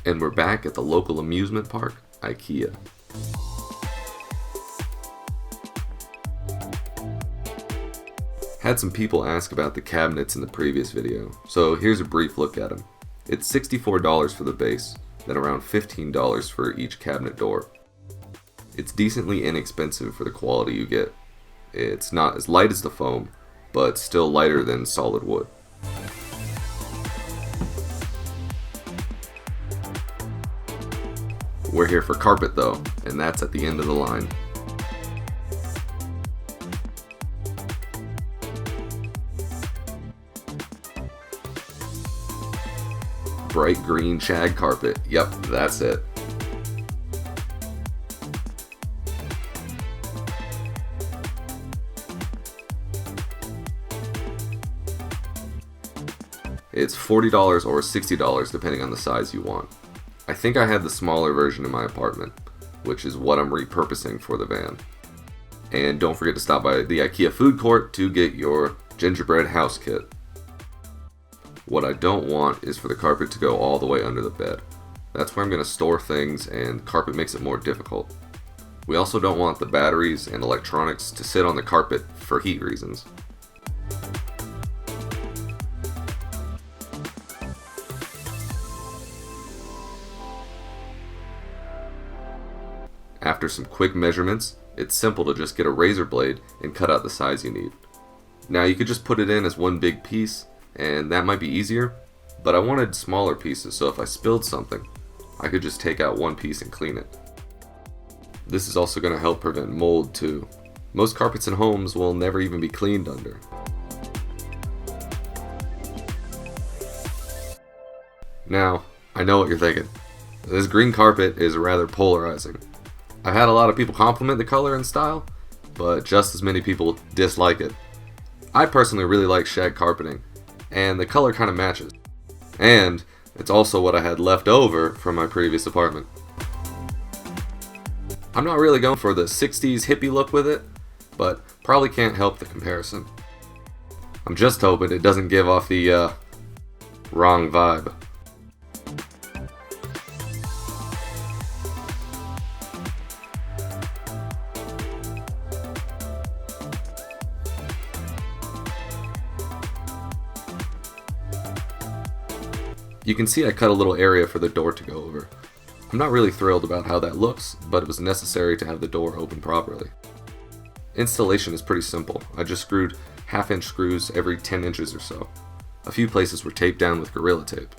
And we're back at the local amusement park, Ikea. Had some people ask about the cabinets in the previous video, so here's a brief look at them. It's $64 for the base, then around $15 for each cabinet door. It's decently inexpensive for the quality you get. It's not as light as the foam, but still lighter than solid wood. We're here for carpet though, and that's at the end of the line. Bright green shag carpet, yep, that's it. It's $40 or $60 depending on the size you want. I think I had the smaller version in my apartment, which is what I'm repurposing for the van. And don't forget to stop by the IKEA food court to get your gingerbread house kit. What I don't want is for the carpet to go all the way under the bed. That's where I'm going to store things, and carpet makes it more difficult. We also don't want the batteries and electronics to sit on the carpet for heat reasons. After some quick measurements, it's simple to just get a razor blade and cut out the size you need. Now you could just put it in as one big piece, and that might be easier, but I wanted smaller pieces so if I spilled something, I could just take out one piece and clean it. This is also going to help prevent mold too. Most carpets in homes will never even be cleaned under. Now, I know what you're thinking. This green carpet is rather polarizing. I've had a lot of people compliment the color and style, but just as many people dislike it. I personally really like shag carpeting, and the color kind of matches. And it's also what I had left over from my previous apartment. I'm not really going for the 60s hippie look with it, but probably can't help the comparison. I'm just hoping it doesn't give off the wrong vibe. You can see I cut a little area for the door to go over. I'm not really thrilled about how that looks, but it was necessary to have the door open properly. Installation is pretty simple. I just screwed 1/2-inch screws every 10 inches or so. A few places were taped down with Gorilla Tape.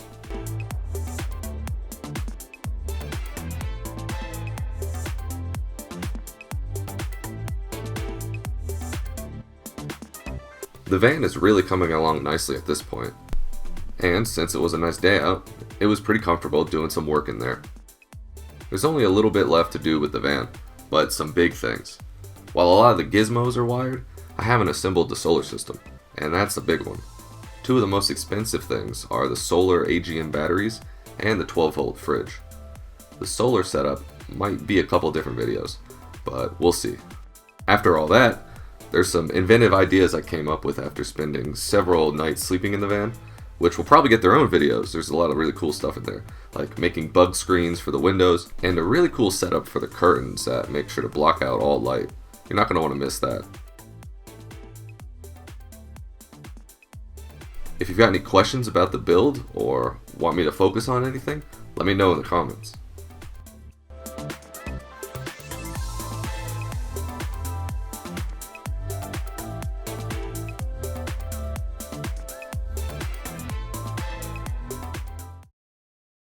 The van is really coming along nicely at this point. And since it was a nice day out, it was pretty comfortable doing some work in there. There's only a little bit left to do with the van, but some big things. While a lot of the gizmos are wired, I haven't assembled the solar system, and that's a big one. Two of the most expensive things are the solar AGM batteries and the 12-volt fridge. The solar setup might be a couple different videos, but we'll see. After all that, there's some inventive ideas I came up with after spending several nights sleeping in the van, which will probably get their own videos. There's a lot of really cool stuff in there, like making bug screens for the windows, and a really cool setup for the curtains that make sure to block out all light. You're not going to want to miss that. If you've got any questions about the build, or want me to focus on anything, let me know in the comments.